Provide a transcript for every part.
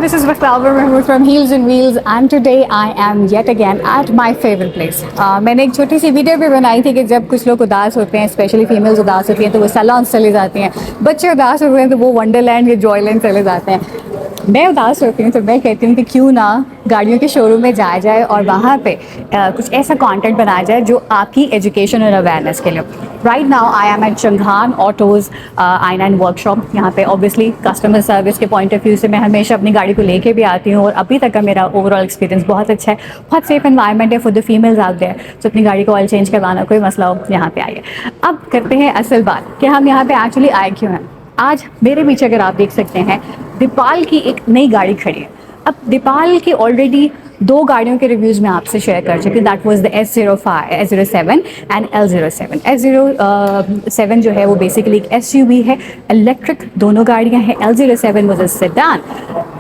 this is Waqtabar Mahmood from Heels and Wheels and today I am yet again at my favorite place. मैंने एक छोटी सी video भी बनाई थी कि जब कुछ लोग उदास होते हैं, स्पेशली फीमेल्स उदास होती हैं तो वो सैलून्स चले जाती हैं, बच्चे उदास होते हैं तो वो वंडरलैंड या जॉयलैंड चले जाते हैं। मैं उदास होती हूँ तो मैं कहती हूँ कि क्यों ना गाड़ियों के शोरूम में जाया जाए और वहाँ पे कुछ ऐसा कंटेंट बनाया जाए जो आपकी एजुकेशन और अवेयरनेस के लिए। Right now I am at Changan autos आई9 वर्कशॉप। यहाँ पे ऑब्वियसली कस्टमर सर्विस के पॉइंट ऑफ व्यू से मैं हमेशा अपनी गाड़ी को लेके भी आती हूँ और अभी तक का मेरा ओवरऑल एक्सपीरियंस बहुत अच्छा है। बहुत सेफ एनवायरनमेंट है for the females out there, तो अपनी गाड़ी को ऑयल चेंज करवाना कोई मसला हो यहाँ पे आइए। अब करते हैं असल बात कि हम यहाँ पे एक्चुअली आए क्यों हैं। आज मेरे पीछे अगर आप देख सकते हैं दीपाल की एक नई गाड़ी खड़ी है। अब दीपाल की ऑलरेडी दो गाड़ियों के रिव्यूज़ मैं आपसे शेयर कर चुकी हूँ। That was the S07 and L07। S07 जो है वो बेसिकली एक SUV है, इलेक्ट्रिक दोनों गाड़ियाँ हैं। L07 was a sedan.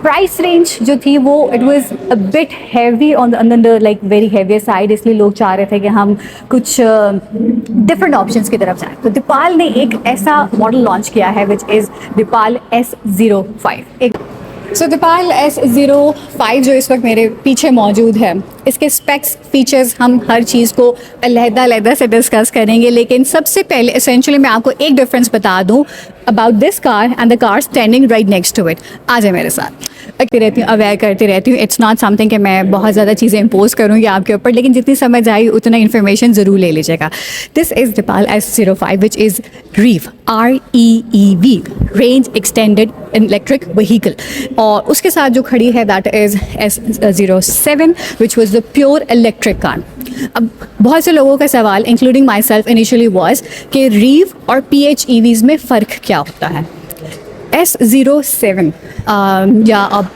Price range जो थी वो it was a bit heavy on the like very heavy side, इसलिए लोग चाह रहे थे कि हम कुछ डिफरेंट ऑप्शंस की तरफ जाएं। तो दीपाल ने एक ऐसा मॉडल लॉन्च किया है which is Deepal S05। So Deepal S05 जो इस वक्त मेरे पीछे मौजूद है, इसके स्पेक्स फीचर्स हम हर चीज़ को अलहदा से डिस्कस करेंगे, लेकिन सबसे पहले एसेंशियली मैं आपको एक डिफरेंस बता दूं about this car and the car standing right next to it. आ जाए मेरे साथ। करती रहती हूँ, अवेयर करती रहती हूँ। इट्स नॉट समथिंग कि मैं बहुत ज़्यादा चीज़ें इम्पोज करूँगी आपके ऊपर, लेकिन जितनी समझ आई उतना इन्फॉर्मेशन ज़रूर ले लीजिएगा। This is Deepal S05 which is REEV, REEV, range extended electric vehicle. और उसके साथ जो खड़ी है that is S07 which was the pure electric car. अब बहुत से लोगों का सवाल including my self initially was कि REEV और PHEVs में फ़र्क क्या होता है। S07 या अब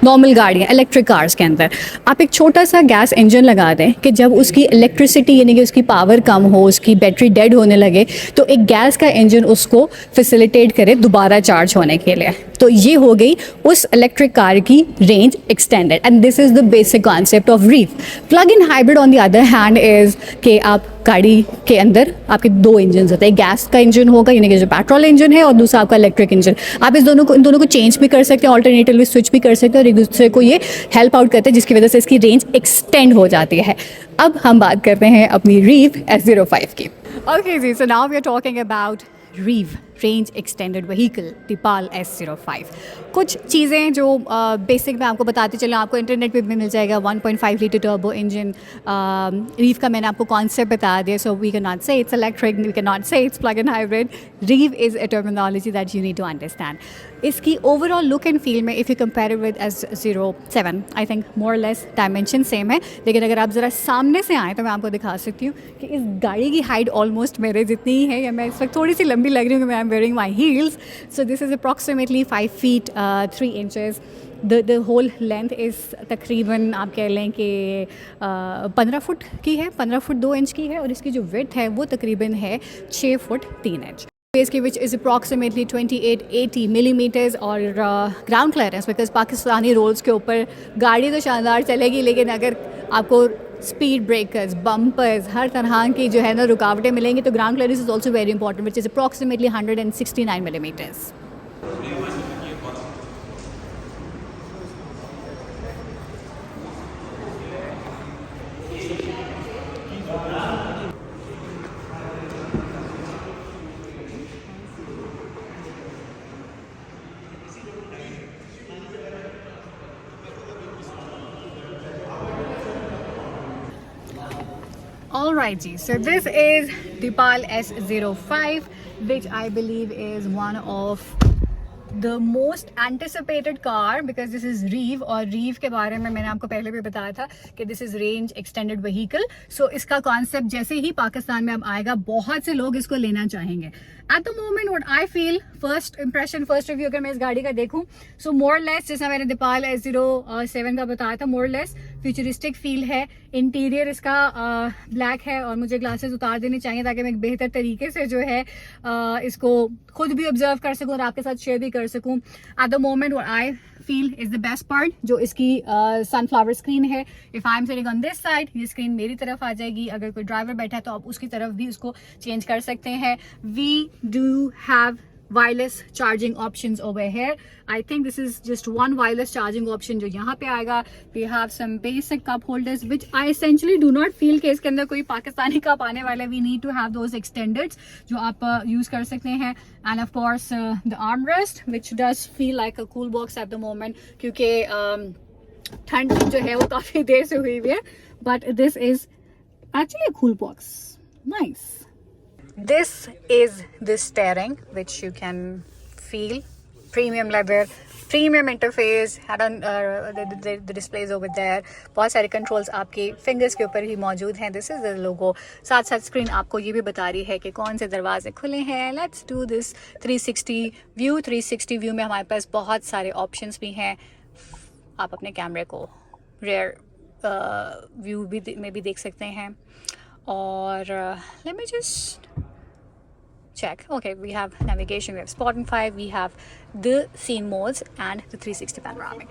नॉर्मल गाड़ियाँ इलेक्ट्रिक कार्स के अंदर आप एक छोटा सा गैस इंजन लगा दें कि जब उसकी इलेक्ट्रिसिटी यानी कि उसकी पावर कम हो, उसकी बैटरी डेड होने लगे, तो एक गैस का इंजन उसको फैसिलिटेट करे दोबारा चार्ज होने के लिए। तो ये हो गई उस इलेक्ट्रिक कार की range extended and this is the basic concept of REEV। Plug in hybrid on the other hand is कि आप गाड़ी के अंदर आपके दो इंजन होते हैं। गैस का इंजन होगा यानी कि जो पेट्रोल इंजन है, और दूसरा आपका इलेक्ट्रिक इंजन। आप इन दोनों को चेंज भी कर सकते हैं, ऑल्टरनेटिवली स्विच भी कर सकते हैं और एक दूसरे को ये हेल्प आउट करते हैं, जिसकी वजह से इसकी रेंज एक्सटेंड हो जाती है। अब हम बात करते हैं अपनी REEV S05 की। ओके जी, so now we are talking about REEV, range extended vehicle, Deepal S05। कुछ चीज़ें जो बेसिक मैं आपको बताती चलूँ, आपको इंटरनेट पे भी मिल जाएगा। 1.5 लीटर टर्बो इंजन REEV का मैंने आपको कॉन्सेप्ट बता दिया। So we can not say it's electric, we can not say it's plug in hybrid. REEV is a terminology that you need to understand. इसकी ओवरऑल लुक एंड फील में if you compare it with S07 I think more less dimension same है, लेकिन अगर आप ज़रा सामने से आएँ तो मैं आपको दिखा सकती हूँ कि इस गाड़ी की हाइट ऑलमोस्ट मेरे जितनी ही है, या मैं इस वक्त थोड़ी सी लंबी लग रही हूँ कि मैं wearing my heels. So this is approximately 5 feet 3 inches. The whole length is तकरीबन आप कह लें कि 15 फुट की है, 15 फुट 2 इंच की है, और इसकी जो width है वो तकरीबन है 6 फुट 3 इंच। इसकी विच इज़ अप्रॉक्सीमेटली 2880 मिलीमीटर्स। और ground clearance because Pakistani roads के ऊपर गाड़ी तो शानदार चलेगी, लेकिन अगर आपको स्पीड ब्रेकर्स, बम्पर्स, हर तरह की जो है ना रुकावटें मिलेंगी, तो ground clearance is also very important which is approximately 169 millimetres. Alright ji, so this is Dipal S05 which I believe is one of the most anticipated car because this is REEV। और REEV के बारे में मैंने आपको पहले भी बताया था कि this is range extended vehicle। so इसका कॉन्सेप्ट जैसे ही पाकिस्तान में अब आएगा, बहुत से लोग इसको लेना चाहेंगे। At the moment what I feel, first impression, first review अगर मैं इस गाड़ी का देखूं, सो मोर लेस जैसा मैंने दीपाल S07 का बताया था, मोर लेस फ्यूचरिस्टिक फील है। इंटीरियर इसका ब्लैक है और मुझे ग्लासेस उतार देने चाहिए ताकि मैं एक बेहतर तरीके से जो है इसको खुद भी ऑब्जर्व कर सकूं और आपके साथ शेयर भी कर सकूं। At the moment what I feel is the best part जो इसकी सनफ्लावर स्क्रीन है। If I am sitting on this side, ये स्क्रीन मेरी तरफ आ जाएगी। अगर कोई ड्राइवर बैठा है तो आप उसकी तरफ भी उसको चेंज कर सकते हैं। We do have wireless charging options over here. I think this is just one wireless charging option जो यहाँ पे आएगा. We have some basic cup holders which I essentially do not feel कि इसके अंदर कोई पाकिस्तानी कप आने वाला. We need to have those extendeds जो आप use कर सकते हैं. And of course the armrest which does feel like a cool box at the moment क्योंकि ठंड जो है वो काफ़ी देर से हुई हुई है. But this is actually a cool box. Nice. This is the steering which you can feel. Premium leather, premium interface, had on the displays over there. बहुत सारे controls आपके fingers के ऊपर ही मौजूद हैं. This is the logo. साथ साथ screen आपको ये भी बता रही है कि कौन से दरवाजे खुले हैं. Let's do this 360 view. 360 view में हमारे पास बहुत सारे options भी हैं. आप अपने कैमरे को rear view भी में भी देख सकते हैं. और let me just check. Okay, we have navigation, we have Spotify, we have the scene modes and the 360 panoramic.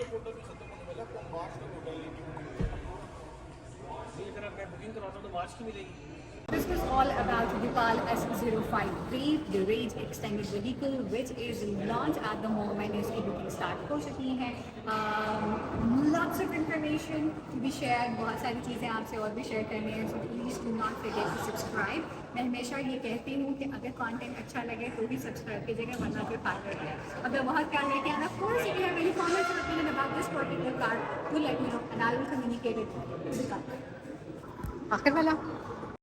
This was all about the Pal S05 the range extended vehicle which is launched at the moment. इसकी booking start हो चुकी है. Lots of information to be shared. बहुत सारी चीज़ें आपसे और भी शेयर करनी है. So please do not forget to subscribe. मैं हमेशा ये कहती हूँ कि अगर कंटेंट अच्छा लगे तो भी सब्सक्राइब कीजिएगा वरना फिर फायदा नहीं है. अगर बहुत कार लेके आना, of course if you have any comments or opinion about this particular car, do let me know and I will communicate it to the car. आखिर वाला